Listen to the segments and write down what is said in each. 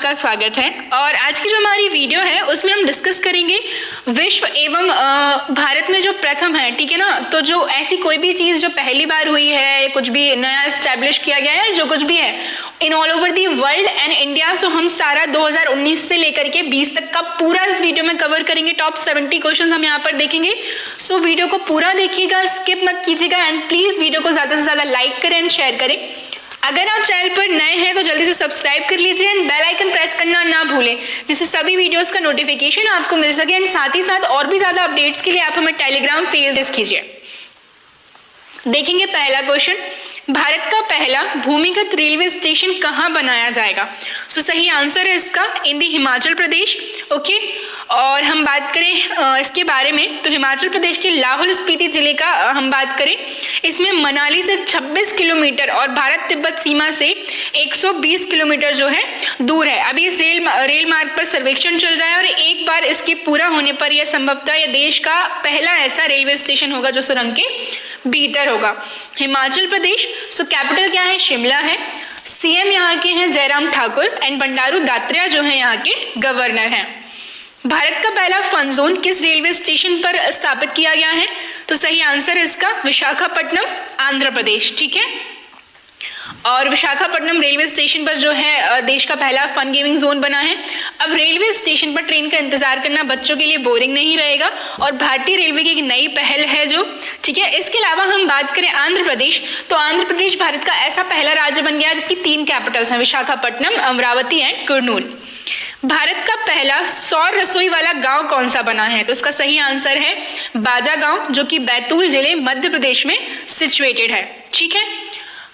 आपका स्वागत है। और आज की जो हमारी वीडियो है उसमें हम डिस्कस करेंगे विश्व एवं भारत में जो प्रथम है, ठीक है ना। तो जो ऐसी कोई भी चीज़ जो पहली बार हुई है, कुछ भी नया एस्टेब्लिश किया गया है, जो कुछ भी है in all over the world and India, so हम सारा 2019 से लेकर के 20 तक का पूरा इस वीडियो में कवर करेंगे। टॉप 70 क्वेश्चन हम यहाँ पर देखेंगे। सो वीडियो को पूरा देखिएगा, स्किप मत कीजिएगा एंड प्लीज वीडियो को ज्यादा से ज्यादा लाइक करें एंड शेयर करें। अगर आप चैनल पर नए हैं तो जल्दी से सब्सक्राइब कर लीजिए एंड बेल आइकन प्रेस करना ना भूलें, जिससे सभी वीडियोस का नोटिफिकेशन आपको मिल सके। एंड साथ ही साथ और भी ज्यादा अपडेट्स के लिए आप हमें टेलीग्राम पेज कीजिए। देखेंगे पहला क्वेश्चन, भारत का पहला भूमिगत रेलवे स्टेशन कहाँ बनाया जाएगा। सो सही आंसर है इसका इन दी हिमाचल प्रदेश। ओके, और हम बात करें इसके बारे में तो हिमाचल प्रदेश के लाहौल स्पीति जिले का हम बात करें, इसमें मनाली से 26 किलोमीटर और भारत तिब्बत सीमा से 120 किलोमीटर जो है दूर है। अभी इस रेल मार्ग पर सर्वेक्षण चल रहा है और एक बार इसके पूरा होने पर यह संभवतः यह देश का पहला ऐसा रेलवे स्टेशन होगा जो सुरंग के भीतर होगा। हिमाचल प्रदेश, सो कैपिटल क्या है, शिमला है। सीएम यहाँ के हैं जयराम ठाकुर एंड बंडारू दात्रेया जो है यहाँ के गवर्नर हैं। भारत का पहला फन जोन किस रेलवे स्टेशन पर स्थापित किया गया है, तो सही आंसर है इसका विशाखापट्टनम, आंध्र प्रदेश। ठीक है, और विशाखापट्टनम रेलवे स्टेशन पर जो है देश का पहला फन गेमिंग जोन बना है। अब रेलवे स्टेशन पर ट्रेन का इंतजार करना बच्चों के लिए बोरिंग नहीं रहेगा और भारतीय रेलवे की एक नई पहल है जो, ठीक है। इसके अलावा हम बात करें आंध्र प्रदेश, तो आंध्र प्रदेश भारत का ऐसा पहला राज्य बन गया जिसकी 3 कैपिटल्स हैं, विशाखापट्टनम, अमरावती एंड कुर्नूल। भारत का पहला सौर रसोई वाला गांव कौन सा बना है, तो इसका सही आंसर है बाजा गांव, जो कि बैतूल जिले मध्य प्रदेश में सिचुएटेड है। ठीक है,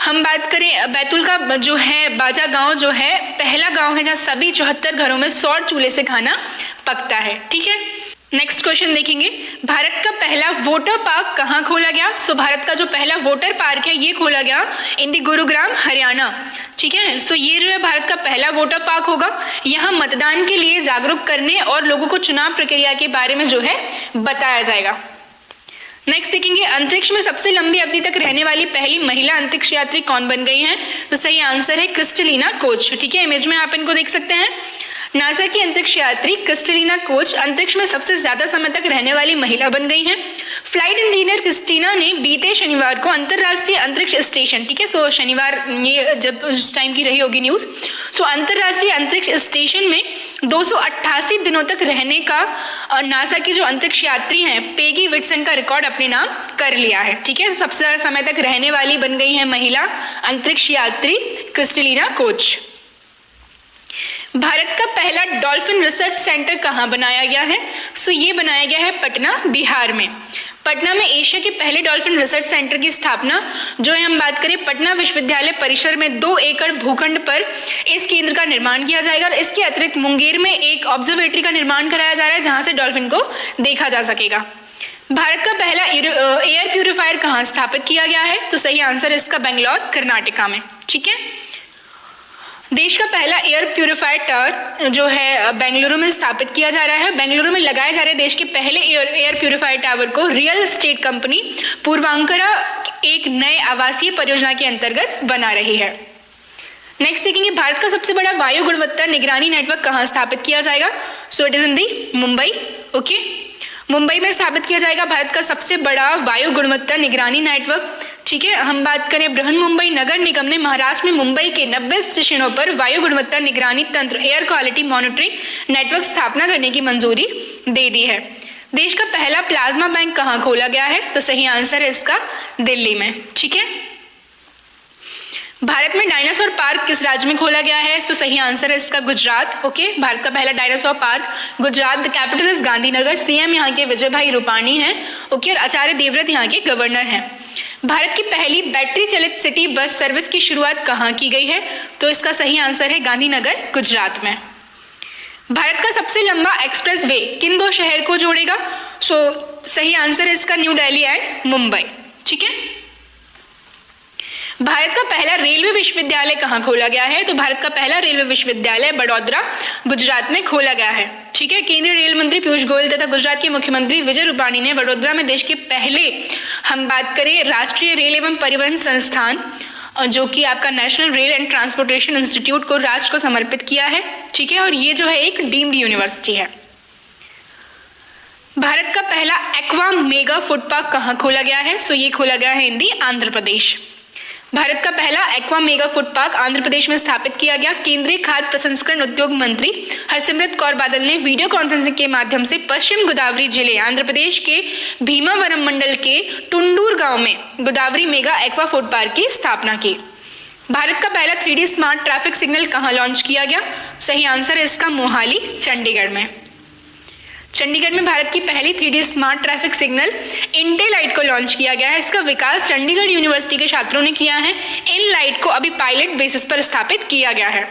हम बात करें बैतूल का जो है बाजा गांव जो है पहला गांव है जहां सभी 74 घरों में सौर चूल्हे से खाना पकता है। ठीक है, नेक्स्ट क्वेश्चन देखेंगे, भारत का पहला वोटर पार्क कहाँ खोला गया। सो भारत का जो पहला वोटर पार्क है ये खोला गया इन दी गुरुग्राम, हरियाणा। ठीक है, सो ये जो है भारत का पहला वोटर पार्क होगा। यहाँ मतदान के लिए जागरूक करने और लोगों को चुनाव प्रक्रिया के बारे में जो है बताया जाएगा। नेक्स्ट देखेंगे, अंतरिक्ष में सबसे लंबी अवधि तक रहने वाली पहली महिला अंतरिक्ष यात्री कौन बन गई हैं, तो सही आंसर है क्रिस्टलिना कोच। ठीक है, इमेज में आप इनको देख सकते हैं। नासा की अंतरिक्ष यात्री क्रिस्टलिना कोच अंतरिक्ष में सबसे ज्यादा समय तक रहने वाली महिला बन गई हैं। फ्लाइट इंजीनियर क्रिस्टीना ने बीते शनिवार को अंतरराष्ट्रीय अंतरिक्ष स्टेशन, ठीक है, सो शनिवार ये जब उस टाइम की रही होगी न्यूज, सो अंतरराष्ट्रीय अंतरिक्ष स्टेशन में 288 दिनों तक रहने का नासा की जो अंतरिक्ष यात्री हैं पेगी विटसन का रिकॉर्ड अपने नाम कर लिया है। ठीक है, सबसे ज्यादा समय तक रहने वाली बन गई है महिला अंतरिक्ष यात्री क्रिस्टलिना कोच। भारत का पहला डॉल्फिन रिसर्च सेंटर कहाँ बनाया गया है, सो ये बनाया गया है पटना, बिहार में। पटना में एशिया के पहले डॉल्फिन रिसर्च सेंटर की स्थापना जो है हम बात करें पटना विश्वविद्यालय परिसर में 2 एकड़ भूखंड पर इस केंद्र का निर्माण किया जाएगा। और इसके अतिरिक्त मुंगेर में एक ऑब्जर्वेटरी का निर्माण कराया जा रहा है जहां से डॉल्फिन को देखा जा सकेगा। भारत का पहला एयर प्यूरिफायर कहाँ स्थापित किया गया है, तो सही आंसर इसका बेंगलोर, कर्नाटका में। ठीक है, देश का पहला एयर प्यूरिफायर टावर जो है बेंगलुरु में स्थापित किया जा रहा है। बेंगलुरु में लगाए जा रहे देश के पहले एयर प्यूरिफायर टावर को रियल एस्टेट कंपनी पूर्वांकरा एक नए आवासीय परियोजना के अंतर्गत बना रही है। नेक्स्ट देखेंगे, भारत का सबसे बड़ा वायु गुणवत्ता निगरानी नेटवर्क कहाँ स्थापित किया जाएगा, so it is in the Mumbai. Okay, Mumbai में स्थापित किया जाएगा भारत का सबसे बड़ा वायु गुणवत्ता निगरानी नेटवर्क। ठीक है, हम बात करें बृहन मुंबई नगर निगम ने महाराष्ट्र में मुंबई के 90 स्टेशनों पर वायु गुणवत्ता निगरानी तंत्र एयर क्वालिटी मॉनिटरिंग नेटवर्क स्थापना करने की मंजूरी दे दी है। देश का पहला प्लाज्मा बैंक कहाँ खोला गया है, तो सही आंसर है इसका दिल्ली में। ठीक है, भारत में डायनासोर पार्क किस राज्य में खोला गया है, तो सही आंसर है इसका गुजरात। ओके, भारत का पहला dinosaur park Gujarat, the capital is Gandhinagar. CM यहाँ के विजय भाई रूपाणी हैं। ओके, और आचार्य देवव्रत यहाँ के गवर्नर हैं। भारत की पहली बैटरी चलित सिटी बस सर्विस की शुरुआत कहाँ की गई है, तो इसका सही आंसर है गांधीनगर, गुजरात में। भारत का सबसे लंबा एक्सप्रेस वे किन 2 शहर को जोड़ेगा, सो सही आंसर है इसका न्यू दिल्ली एंड मुंबई। ठीक है, भारत का पहला रेलवे विश्वविद्यालय कहाँ खोला गया है, तो भारत का पहला रेलवे विश्वविद्यालय बड़ौदा, गुजरात में खोला गया है। ठीक है, केंद्रीय रेल मंत्री पीयूष गोयल तथा गुजरात के मुख्यमंत्री विजय रूपाणी ने वडोदरा में देश के पहले हम बात करें राष्ट्रीय रेल एवं परिवहन संस्थान जो कि आपका national rail and transportation institute को राष्ट्र को समर्पित किया है। ठीक है, और ये जो है एक डीम्ड यूनिवर्सिटी है। भारत का पहला एक्वा मेगा फूड पार्क कहाँ खोला गया है? सो ये खोला गया है इन दी आंध्र प्रदेश। भारत का पहला aqua mega food park Andhra Pradesh में स्थापित किया गया। केंद्रीय खाद्य प्रसंस्करण उद्योग मंत्री हरसिमरत कौर बादल ने वीडियो कॉन्फ्रेंसिंग के माध्यम से पश्चिम गोदावरी जिले आंध्र प्रदेश के भीमावरम मंडल के टुंडूर गांव में Godavari mega aqua food park की स्थापना की। भारत का पहला 3D स्मार्ट ट्रैफिक सिग्नल कहाँ लॉन्च किया गया? सही आंसर है इसका मोहाली, चंडीगढ़ में। चंडीगढ़ में भारत की पहली 3D स्मार्ट ट्रैफिक सिग्नल इंटेलाइट को लॉन्च किया गया है। इसका विकास चंडीगढ़ यूनिवर्सिटी के छात्रों ने किया है। इन लाइट को अभी पायलट बेसिस पर स्थापित किया गया है।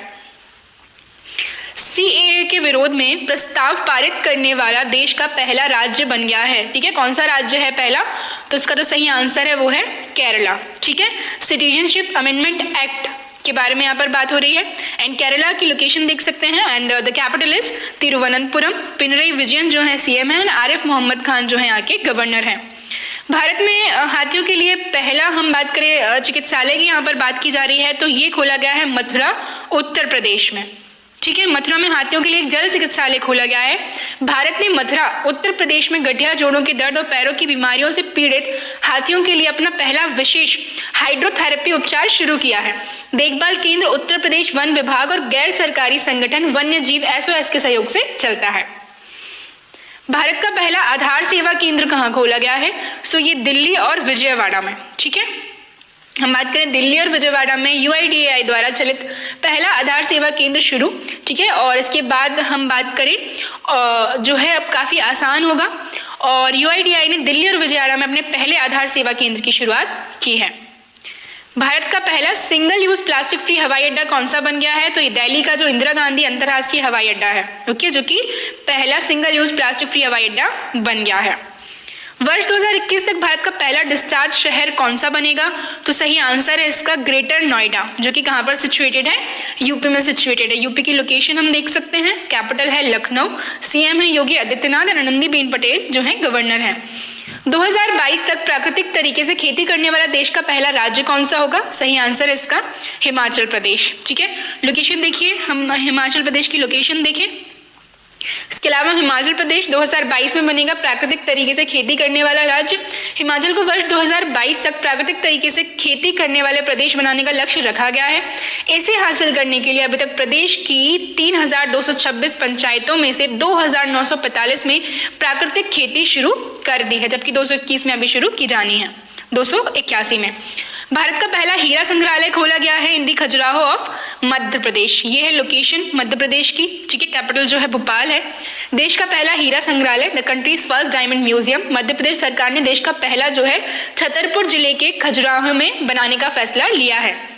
CAA के विरोध में प्रस्ताव पारित करने वाला देश का पहला राज्य बन गया है। ठीक है, कौन सा राज्य है पहला? तो इसका जो सही आंसर है वो है केरला। ठीक है, सिटीजनशिप अमेंडमेंट एक्ट के बारे में यहाँ पर बात हो रही है। एंड केरला की लोकेशन देख सकते हैं and the capital is Thiruvananthapuram. Pinarayi Vijayan जो है CM है, आरिफ मोहम्मद खान जो है यहाँ के गवर्नर हैं। भारत में हाथियों के लिए पहला हम बात करें चिकित्सालय की यहाँ पर बात की जा रही है, तो ये खोला गया है मथुरा, उत्तर प्रदेश में। ठीक है, मथुरा में हाथियों के लिए एक जल चिकित्सालय खोला गया है। भारत ने मथुरा, उत्तर प्रदेश में गठिया जोड़ों के दर्द और पैरों की बीमारियों से पीड़ित हाथियों के लिए अपना पहला विशेष हाइड्रोथेरेपी उपचार शुरू किया है। देखभाल केंद्र उत्तर प्रदेश वन विभाग और गैर सरकारी संगठन वन्य जीव SOS के सहयोग से चलता है। भारत का पहला आधार सेवा केंद्र कहाँ खोला गया है? सो ये दिल्ली और विजयवाड़ा में। ठीक है, हम बात करें दिल्ली और विजयवाड़ा में UIDAI द्वारा चलित पहला आधार सेवा केंद्र शुरू। ठीक है, और इसके बाद हम बात करें जो है अब काफ़ी आसान होगा, और UIDAI ने दिल्ली और विजयवाड़ा में अपने पहले आधार सेवा केंद्र की शुरुआत की है। भारत का पहला सिंगल यूज प्लास्टिक फ्री हवाई अड्डा कौन सा बन गया है? तो ये दिल्ली का जो इंदिरा गांधी अंतर्राष्ट्रीय हवाई अड्डा है, ओके, जो कि पहला सिंगल यूज प्लास्टिक फ्री हवाई अड्डा बन गया है। वर्ष 2021 तक भारत का पहला डिस्चार्ज शहर कौन सा बनेगा? तो सही आंसर है इसका ग्रेटर नोएडा, जो कि कहाँ पर सिचुएटेड है? यूपी में सिचुएटेड है। यूपी की लोकेशन हम देख सकते हैं, कैपिटल है लखनऊ, CM है योगी आदित्यनाथ और आनंदीबेन पटेल जो है गवर्नर हैं। 2022 तक प्राकृतिक तरीके से खेती करने वाला देश का पहला राज्य कौन सा होगा? सही आंसर है इसका हिमाचल प्रदेश। ठीक है, लोकेशन देखिए, हम हिमाचल प्रदेश की लोकेशन देखें। इसके अलावा हिमाचल प्रदेश 2022 में बनेगा प्राकृतिक तरीके से खेती करने वाला राज्य। हिमाचल को वर्ष 2022 तक प्राकृतिक तरीके से खेती करने वाले प्रदेश बनाने का लक्ष्य रखा गया है। इसे हासिल करने के लिए अभी तक प्रदेश की 3226 पंचायतों में से 2945 में प्राकृतिक खेती शुरू कर दी है, जबकि 221 में अभी शुरू की जानी है, 281 में। भारत का पहला हीरा संग्रहालय खोला गया है इन दी खजुराहो ऑफ मध्य प्रदेश। ये है लोकेशन मध्य प्रदेश की। ठीक है, कैपिटल जो है भोपाल है। देश का पहला हीरा संग्रहालय the country's first diamond museum, Madhya Pradesh सरकार ने देश का पहला जो है छतरपुर जिले के खजुराहो में बनाने का फैसला लिया है।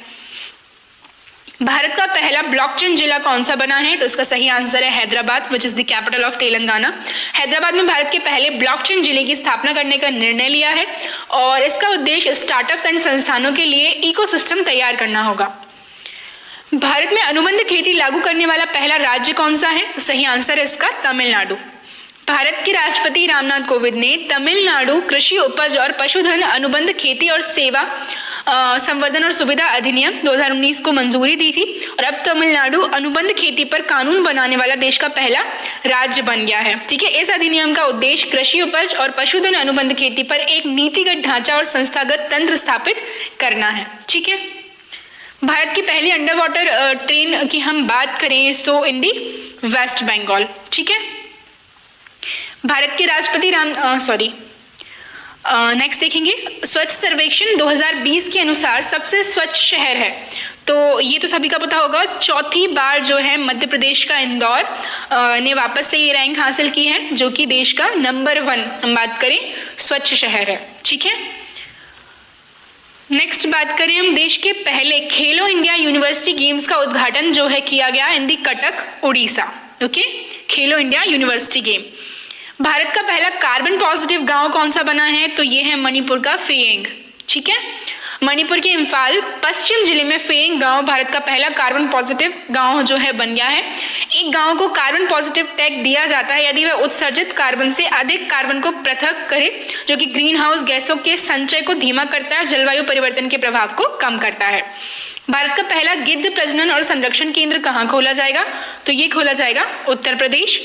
भारत का पहला ब्लॉकचेन जिला कौन सा बना है? तो इसका सही आंसर है Hyderabad, which is the capital of Telangana. Hyderabad में भारत के पहले ब्लॉकचेन जिले की स्थापना करने का निर्णय लिया है, और इसका उद्देश्य स्टार्टअप्स एंड संस्थानों के लिए इकोसिस्टम तैयार करना होगा। भारत में अनुबंध खेती लागू करने वाला पहला राज्य कौन सा है? तो सही आंसर है इसका तमिलनाडु। भारत के राष्ट्रपति रामनाथ कोविंद ने तमिलनाडु कृषि उपज और पशुधन अनुबंध खेती और सेवा संवर्धन और सुविधा अधिनियम 2019 को मंजूरी दी थी, और अब तमिलनाडु अनुबंध खेती पर कानून बनाने वाला देश का पहला राज्य बन गया है। ठीक है, इस अधिनियम का उद्देश्य कृषि उपज और पशुधन अनुबंध खेती पर एक नीतिगत ढांचा और संस्थागत तंत्र स्थापित करना है। ठीक है, भारत की पहली अंडर वाटर ट्रेन की हम बात करें सो इन दी वेस्ट बंगाल। ठीक है, भारत के राष्ट्रपति नेक्स्ट देखेंगे, स्वच्छ सर्वेक्षण 2020 के अनुसार सबसे स्वच्छ शहर है, तो ये तो सभी का पता होगा, चौथी बार जो है मध्य प्रदेश का इंदौर ने वापस से ये रैंक हासिल की है, जो कि देश का नंबर 1 हम बात करें स्वच्छ शहर है। ठीक है, नेक्स्ट बात करें हम देश के पहले खेलो इंडिया यूनिवर्सिटी गेम्स का उद्घाटन जो है किया गया इन दी कटक, उड़ीसा। ओके, खेलो इंडिया यूनिवर्सिटी गेम। भारत का पहला कार्बन पॉजिटिव गांव कौन सा बना है? तो ये है मणिपुर का फेएंग। ठीक है, मणिपुर के इम्फाल पश्चिम जिले में फेएंग गांव भारत का पहला कार्बन पॉजिटिव गांव जो है बन गया है। एक गांव को कार्बन पॉजिटिव टैग दिया जाता है यदि वह उत्सर्जित कार्बन से अधिक कार्बन को पृथक करे, जो कि ग्रीन हाउस गैसों के संचय को धीमा करता है, जलवायु परिवर्तन के प्रभाव को कम करता है। भारत का पहला गिद्ध प्रजनन और संरक्षण केंद्र कहाँ खोला जाएगा? तो ये खोला जाएगा उत्तर प्रदेश।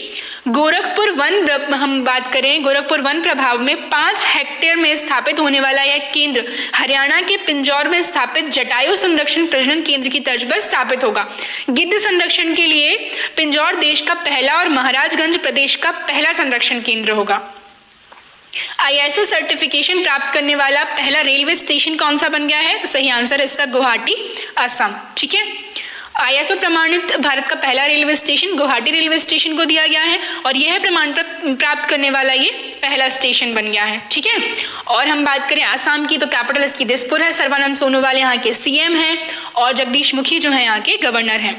गोरखपुर वन, हम बात करें गोरखपुर वन प्रभाग में 5 हेक्टेयर में स्थापित होने वाला यह केंद्र हरियाणा के पिंजौर में स्थापित जटायु संरक्षण प्रजनन केंद्र की तर्ज पर स्थापित होगा। गिद्ध संरक्षण के लिए पिंजौर देश का पहला और महाराजगंज प्रदेश का पहला संरक्षण केंद्र होगा। ISO सर्टिफिकेशन प्राप्त करने वाला पहला रेलवे स्टेशन कौन सा बन गया है? तो सही आंसर है इसका गुवाहाटी, असम। ठीक है, ISO प्रमाणित भारत का पहला railway station Guwahati railway station को दिया गया है और यह प्रमाण प्राप्त करने वाला ये पहला स्टेशन बन गया है। ठीक है, और हम बात करें आसाम की तो कैपिटल इसकी दिसपुर है। सर्बानंद सोनोवाल यहाँ के CM हैं और जगदीश मुखी जो है यहाँ के गवर्नर हैं।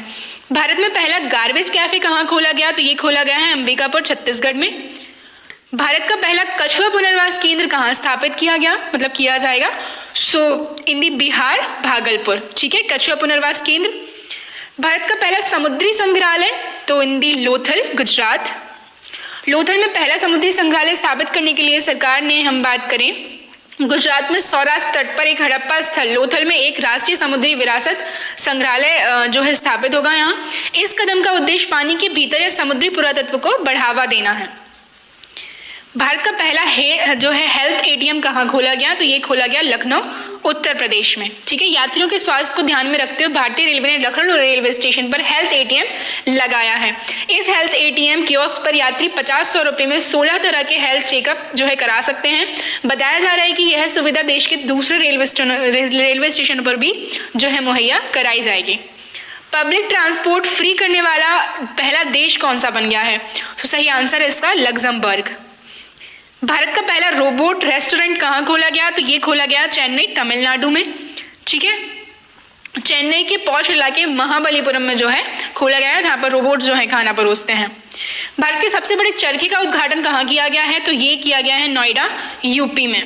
भारत में पहला गार्बेज कैफे कहाँ खोला गया? तो ये खोला गया है अंबिकापुर, छत्तीसगढ़ में। भारत का पहला कछुआ पुनर्वास केंद्र कहाँ स्थापित किया गया, मतलब किया जाएगा? इन दी बिहार, भागलपुर। ठीक है, कछुआ पुनर्वास केंद्र। भारत का पहला समुद्री संग्रहालय तो इन दी लोथल, गुजरात। लोथल में पहला समुद्री संग्रहालय स्थापित करने के लिए सरकार ने, हम बात करें गुजरात में सौराष्ट्र तट पर एक हड़प्पा स्थल लोथल में एक राष्ट्रीय समुद्री विरासत संग्रहालय जो है स्थापित होगा यहाँ। इस कदम का उद्देश्य पानी के भीतर या समुद्री पुरातत्व को बढ़ावा देना है। भारत का पहला जो है हेल्थ ATM कहाँ खोला गया? तो ये खोला गया लखनऊ, उत्तर प्रदेश में। ठीक है, यात्रियों के स्वास्थ्य को ध्यान में रखते हुए भारतीय रेलवे ने लखनऊ रेलवे स्टेशन पर हेल्थ ATM लगाया है। इस हेल्थ ATM कियोस्क पर यात्री 50-100 रुपये में 16 तरह के हेल्थ चेकअप जो है करा सकते हैं। बताया जा रहा है कि यह सुविधा देश के दूसरे रेलवे स्टेशन पर भी जो है मुहैया कराई जाएगी। पब्लिक ट्रांसपोर्ट फ्री करने वाला पहला देश कौन सा बन गया है? तो सही आंसर है इसका लग्जमबर्ग। भारत का पहला रोबोट रेस्टोरेंट कहाँ खोला गया? तो ये खोला गया चेन्नई, तमिलनाडु में। ठीक है, चेन्नई के पॉश इलाके महाबलीपुरम में जो है खोला गया है, जहाँ पर रोबोट जो है खाना परोसते हैं। भारत के सबसे बड़े चरखे का उद्घाटन कहाँ किया गया है? तो ये किया गया है नोएडा, यूपी में।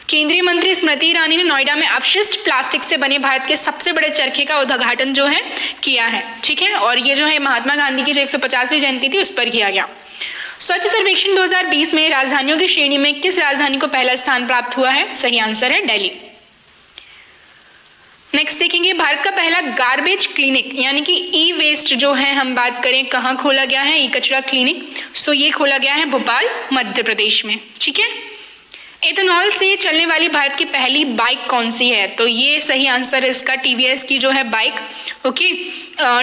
केंद्रीय मंत्री स्मृति ईरानी ने नोएडा में अपशिष्ट प्लास्टिक से बने भारत के सबसे बड़े चरखे का उद्घाटन जो है किया है। ठीक है, और ये जो है महात्मा गांधी की जो 150वीं जयंती थी उस पर किया गया। स्वच्छ सर्वेक्षण 2020 में राजधानियों की श्रेणी में किस राजधानी को पहला स्थान प्राप्त हुआ है? सही आंसर है दिल्ली। नेक्स्ट देखेंगे, भारत का पहला गार्बेज क्लिनिक यानी कि ई-वेस्ट जो है हम बात करें कहाँ खोला गया है? ई कचरा क्लिनिक। ये खोला गया है भोपाल, मध्य प्रदेश में। ठीक है, एथेनॉल से चलने वाली भारत की पहली बाइक कौन सी है? तो ये सही आंसर है इसका TVS की जो है बाइक। ओके,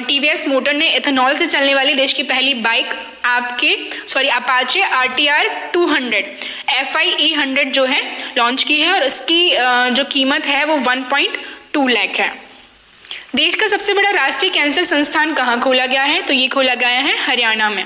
TVS मोटर ने एथेनॉल से चलने वाली देश की पहली बाइक अपाचे RTR 200 FIE 100 जो है लॉन्च की है और इसकी जो कीमत है वो 1.2 लाख है। देश का सबसे बड़ा राष्ट्रीय कैंसर संस्थान कहाँ खोला गया है? तो ये खोला गया है हरियाणा में।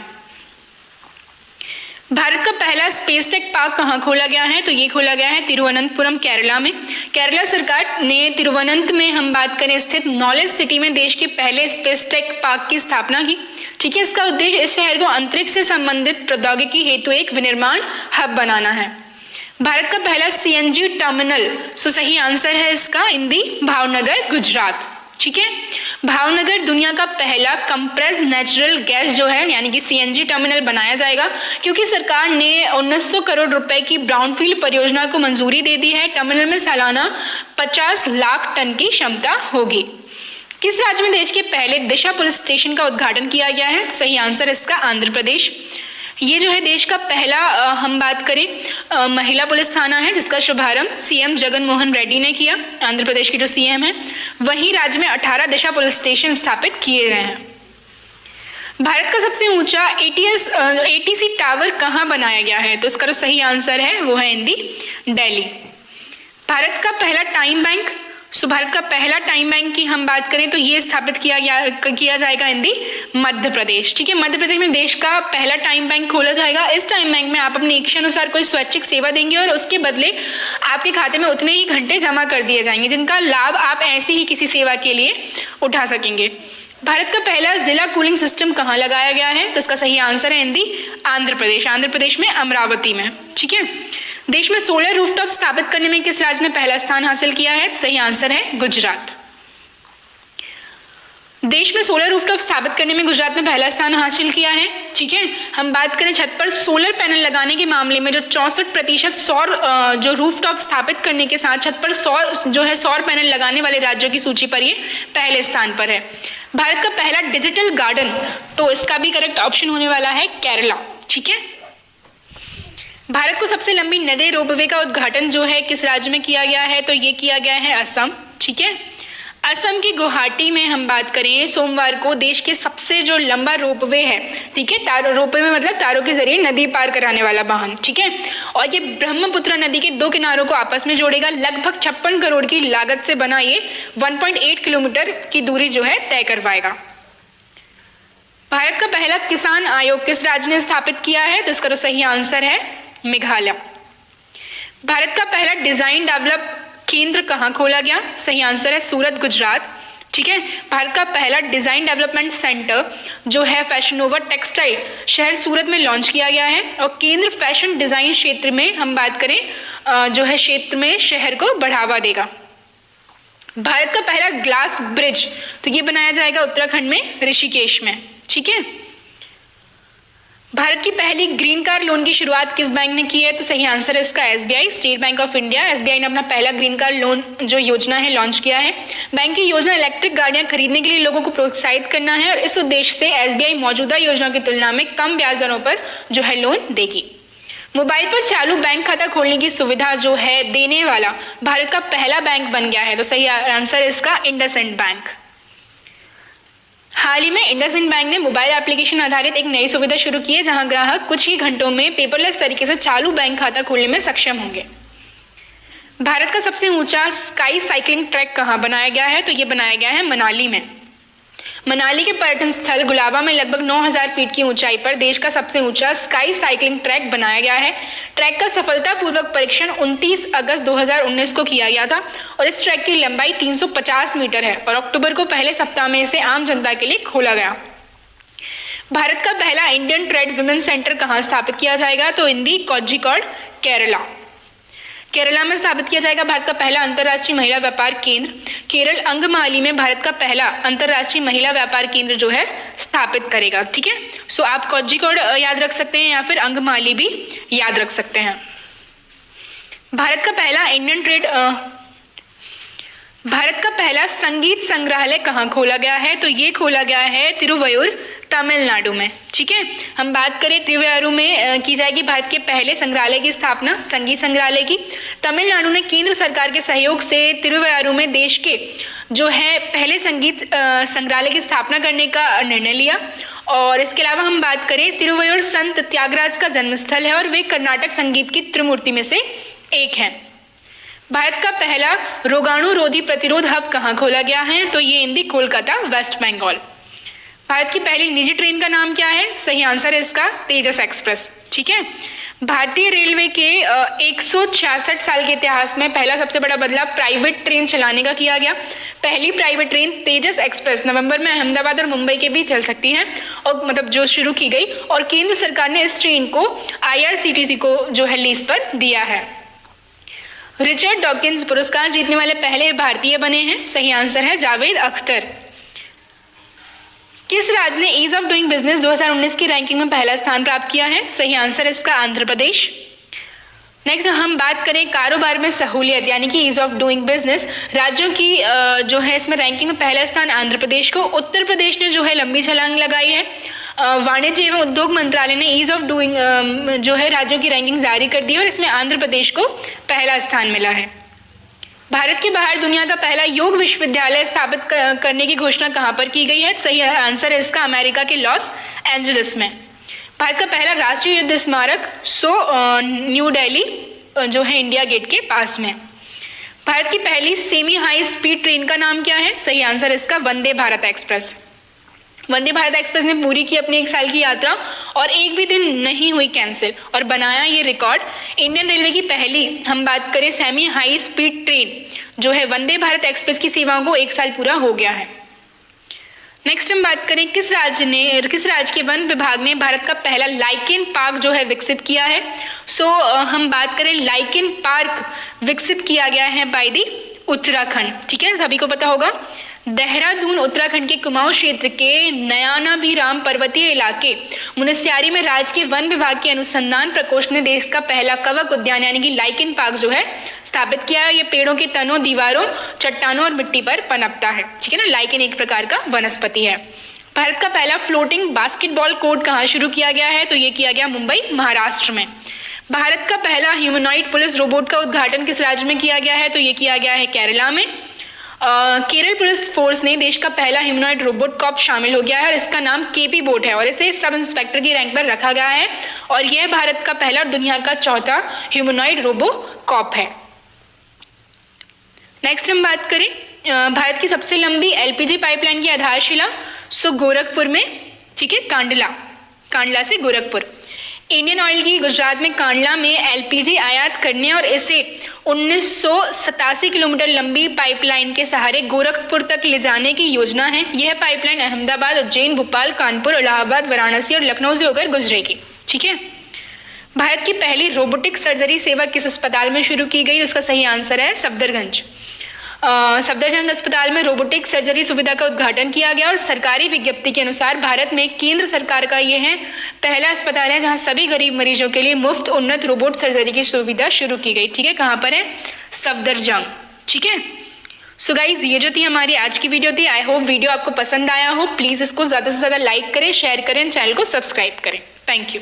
भारत का पहला स्पेस टेक पार्क कहाँ खोला गया है? तो ये खोला गया है तिरुवनंतपुरम, केरला में। केरला सरकार ने तिरुवनंत में हम बात करें स्थित नॉलेज सिटी में देश के पहले स्पेस टेक पार्क की स्थापना की। ठीक है, इसका उद्देश्य इस शहर को अंतरिक्ष से संबंधित प्रौद्योगिकी हेतु एक विनिर्माण हब बनाना है। भारत का पहला CNG टर्मिनल, सही आंसर है इसका इंदी, भावनगर, गुजरात। ठीक है, भावनगर दुनिया का पहला कंप्रेस्ड नेचुरल गैस जो है यानी कि CNG टर्मिनल बनाया जाएगा क्योंकि सरकार ने 1900 करोड़ रुपए की ब्राउनफील्ड परियोजना को मंजूरी दे दी है। टर्मिनल में सालाना 50 लाख टन की क्षमता होगी। किस राज्य में देश के पहले दिशा पुलिस स्टेशन का उद्घाटन किया गया है? सही आंसर इसका आंध्र प्रदेश। ये जो है देश का पहला हम बात करें महिला पुलिस थाना है जिसका शुभारंभ CM जगन मोहन रेड्डी ने किया, आंध्र प्रदेश के जो CM है। वहीं राज्य में 18 दिशा पुलिस स्टेशन स्थापित किए गए हैं। भारत का सबसे ऊंचा ATC टावर कहाँ बनाया गया है? तो इसका जो सही आंसर है वो है इंदी, दिल्ली। भारत का पहला टाइम बैंक, भारत का पहला टाइम बैंक की हम बात करें तो ये स्थापित किया जाएगा इंदी, मध्य प्रदेश। ठीक है, मध्य प्रदेश में देश का पहला टाइम बैंक खोला जाएगा। इस टाइम बैंक में आप अपनी इच्छा अनुसार कोई स्वैच्छिक सेवा देंगे और उसके बदले आपके खाते में उतने ही घंटे जमा कर दिए जाएंगे जिनका लाभ आप ऐसे ही किसी सेवा के लिए उठा सकेंगे। भारत का पहला जिला कूलिंग सिस्टम कहाँ लगाया गया है? तो इसका सही आंसर है हिंदी, आंध्र प्रदेश। आंध्र प्रदेश में अमरावती में। ठीक है, देश में सोलर रूफटॉप स्थापित करने में किस राज्य ने पहला स्थान हासिल किया है? सही आंसर है गुजरात। देश में सोलर रूफटॉप स्थापित करने में गुजरात ने पहला स्थान हासिल किया है। ठीक है। हम बात करें छत पर सोलर पैनल लगाने के मामले में जो 64% सौर जो रूफटॉप स्थापित करने के साथ छत पर सौर पैनल लगाने वाले राज्यों की सूची पर ये पहले स्थान पर है। भारत का पहला डिजिटल गार्डन, तो इसका भी करेक्ट ऑप्शन होने वाला है केरला, ठीक है। भारत को सबसे लंबी नदी रोपवे का उद्घाटन जो है किस राज्य में किया गया है, तो ये किया गया है असम, ठीक है। असम के गुवाहाटी में हम बात करें सोमवार को देश के सबसे जो लंबा रोपवे है, ठीक है, रोपवे में मतलब तारों के जरिए नदी पार कराने वाला वाहन, ठीक है। और ये ब्रह्मपुत्र नदी के 2 किनारों को आपस में जोड़ेगा। लगभग 56 करोड़ की लागत से बना ये 1.8 किलोमीटर की दूरी जो है तय करवाएगा। भारत का पहला किसान आयोग किस राज्य ने स्थापित किया है, तो इसका तो सही आंसर है मेघालय। भारत का पहला डिजाइन डेवलप केंद्र कहाँ खोला गया, सही आंसर है सूरत, गुजरात, ठीक है। भारत का पहला डिजाइन डेवलपमेंट सेंटर जो है फैशन ओवर टेक्सटाइल शहर सूरत में लॉन्च किया गया है। और केंद्र फैशन डिजाइन क्षेत्र में हम बात करें जो है क्षेत्र में शहर को बढ़ावा देगा। भारत का पहला ग्लास ब्रिज तो ये बनाया जाएगा उत्तराखंड में ऋषिकेश में, ठीक है। भारत की पहली ग्रीन कार लोन की शुरुआत किस बैंक ने की है, तो सही आंसर है इसका SBI, state bank of India. SBI ने अपना पहला ग्रीन कार लोन जो योजना है लॉन्च किया है। बैंक की योजना इलेक्ट्रिक गाड़ियां खरीदने के लिए लोगों को प्रोत्साहित करना है और इस उद्देश्य से एसबीआई मौजूदा योजना की तुलना में कम ब्याज दरों पर जो है लोन देगी। मोबाइल पर चालू बैंक खाता खोलने की सुविधा जो है देने वाला भारत का पहला बैंक बन गया है, तो सही आंसर है इसका इंडसइंड बैंक। हाल ही में इंडसइंड बैंक ने मोबाइल एप्लीकेशन आधारित एक नई सुविधा शुरू की है जहां ग्राहक कुछ ही घंटों में पेपरलेस तरीके से चालू बैंक खाता खोलने में सक्षम होंगे। भारत का सबसे ऊंचा स्काई साइकिलिंग ट्रैक कहां बनाया गया है, तो ये बनाया गया है मनाली में। मनाली के पर्यटन स्थल गुलाबा में लगभग 9000 फीट की ऊंचाई पर देश का सबसे ऊंचा स्काई साइकिलिंग ट्रैक बनाया गया है। ट्रैक का सफलतापूर्वक परीक्षण 29 अगस्त 2019 को किया गया था और इस ट्रैक की लंबाई 350 मीटर है और अक्टूबर को पहले सप्ताह में इसे आम जनता के लिए खोला गया। भारत का पहला इंडियन ट्रेड विमेन सेंटर कहाँ स्थापित किया जाएगा, तो इंदी कोझिकोड, केरला। केरला में स्थापित किया जाएगा भारत का पहला अंतर्राष्ट्रीय महिला व्यापार केंद्र। केरल अंगमाली में भारत का पहला अंतर्राष्ट्रीय महिला व्यापार केंद्र जो है स्थापित करेगा, ठीक है। सो आप कोझिकोड याद रख सकते हैं या फिर अंगमाली भी याद रख सकते हैं। भारत का पहला संगीत संग्रहालय कहाँ खोला गया है, तो ये खोला गया है तिरुवयूर, तमिलनाडु में, ठीक है। हम बात करें तिरुवयूर में की जाएगी भारत के पहले संग्रहालय की स्थापना, संगीत संग्रहालय की। तमिलनाडु ने केंद्र सरकार के सहयोग से तिरुवयूर में देश के जो है पहले संगीत संग्रहालय की स्थापना करने का निर्णय लिया। और इसके अलावा हम बात करें तिरुवयूर संत त्यागराज का जन्मस्थल है और वे कर्नाटक संगीत की त्रिमूर्ति में से एक है। भारत का पहला रोगाणुरोधी प्रतिरोध हब कहाँ खोला गया है, तो ये इंदी कोलकाता, वेस्ट बंगाल। भारत की पहली निजी ट्रेन का नाम क्या है, सही आंसर है इसका तेजस एक्सप्रेस, ठीक है। भारतीय रेलवे के 166 साल के इतिहास में पहला सबसे बड़ा बदलाव प्राइवेट ट्रेन चलाने का किया गया। पहली प्राइवेट ट्रेन तेजस एक्सप्रेस नवंबर में अहमदाबाद और मुंबई के बीच चल सकती है और मतलब जो शुरू की गई और केंद्र सरकार ने इस ट्रेन को IRCTC को जो है लीज पर दिया है। रिचर्ड डॉकिंस पुरस्कार जीतने वाले पहले भारतीय बने हैं, सही आंसर है जावेद अख्तर। किस राज्य ने ईज ऑफ डूइंग बिजनेस 2019 की रैंकिंग में पहला स्थान प्राप्त किया है, सही आंसर है इसका आंध्र प्रदेश। नेक्स्ट हम बात करें कारोबार में सहूलियत यानी कि ईज ऑफ डूइंग बिजनेस, राज्यों की जो है इसमें रैंकिंग में पहला स्थान आंध्र प्रदेश को। उत्तर प्रदेश ने जो है लंबी छलांग लगाई है। वाणिज्य एवं उद्योग मंत्रालय ने ईज ऑफ डूइंग जो है राज्यों की रैंकिंग जारी कर दी है और इसमें आंध्र प्रदेश को पहला स्थान मिला है। भारत के बाहर दुनिया का पहला योग विश्वविद्यालय स्थापित करने की घोषणा कहाँ पर की गई है, सही आंसर है इसका अमेरिका के लॉस एंजलिस में। भारत का पहला राष्ट्रीय युद्ध स्मारक न्यू दिल्ली जो है इंडिया गेट के पास में। भारत की पहली सेमी हाई स्पीड ट्रेन का नाम क्या है, सही आंसर है इसका वंदे भारत एक्सप्रेस। वंदे भारत एक्सप्रेस ने पूरी की अपनी 1 साल की यात्रा और एक भी दिन नहीं हुई कैंसिल और बनाया ये रिकॉर्ड। इंडियन रेलवे की पहली हम बात करें सेमी हाई स्पीड ट्रेन जो है वंदे भारत एक्सप्रेस की सेवाओं को 1 साल पूरा हो गया है। नेक्स्ट हम बात करें किस राज्य के वन विभाग ने भारत का पहला लाइकेन पार्क जो है विकसित किया है। हम बात करें लाइकेन पार्क विकसित किया गया है बाय दी उत्तराखंड, ठीक है, सभी को पता होगा। देहरादून उत्तराखंड के कुमाऊं क्षेत्र के नयानाभिराम पर्वतीय इलाके मुनस्यारी में राज्य के वन विभाग के अनुसंधान प्रकोष्ठ ने देश का पहला कवक उद्यान यानी कि लाइकेन पार्क जो है स्थापित किया है। ये पेड़ों के तनों, दीवारों, चट्टानों और मिट्टी पर पनपता है। ठीक है ना, लाइकेन एक प्रकार का वनस्पति है। भारत का पहला फ्लोटिंग बास्केटबॉल कोर्ट कहाँ शुरू किया गया है? तो ये किया गया मुंबई, महाराष्ट्र में। भारत का पहला ह्यूमनॉइड पुलिस रोबोट का उद्घाटन किस राज्य में किया गया है? तो ये किया गया है केरला में। केरल पुलिस फोर्स ने देश का पहला ह्यूमनॉइड रोबोट कॉप शामिल हो गया है और इसका नाम केपी बोट है और इसे सब इंस्पेक्टर की रैंक पर रखा गया है और यह भारत का पहला और दुनिया का चौथा ह्यूमनॉइड रोबो कॉप है। नेक्स्ट हम बात करें भारत की सबसे लंबी एलपीजी पाइपलाइन की आधारशिला गोरखपुर में, ठीक है, कांडला से गोरखपुर। इंडियन ऑयल की गुजरात में कांडला में एलपीजी आयात करने और इसे 1987 किलोमीटर लंबी पाइपलाइन के सहारे गोरखपुर तक ले जाने की योजना है। यह पाइपलाइन अहमदाबाद, उज्जैन, भोपाल, कानपुर, इलाहाबाद, वाराणसी और लखनऊ से होकर गुजरेगी। ठीक है, भारत की पहली रोबोटिक सर्जरी सेवा किस अस्पताल में शुरू की गई? उसका सही आंसर है सफदरजंग। सफदरजंग अस्पताल में रोबोटिक सर्जरी सुविधा का उद्घाटन किया गया और सरकारी विज्ञप्ति के अनुसार भारत में केंद्र सरकार का यह है पहला अस्पताल है जहां सभी गरीब मरीजों के लिए मुफ्त उन्नत रोबोट सर्जरी की सुविधा शुरू की गई। ठीक है, कहां पर है? सफदरजंग। ठीक है, सो गाइज ये जो थी हमारी आज की वीडियो थी। आई होप वीडियो आपको पसंद आया हो। प्लीज इसको ज्यादा से ज्यादा लाइक करें, शेयर करें, चैनल को सब्सक्राइब करें। Thank you.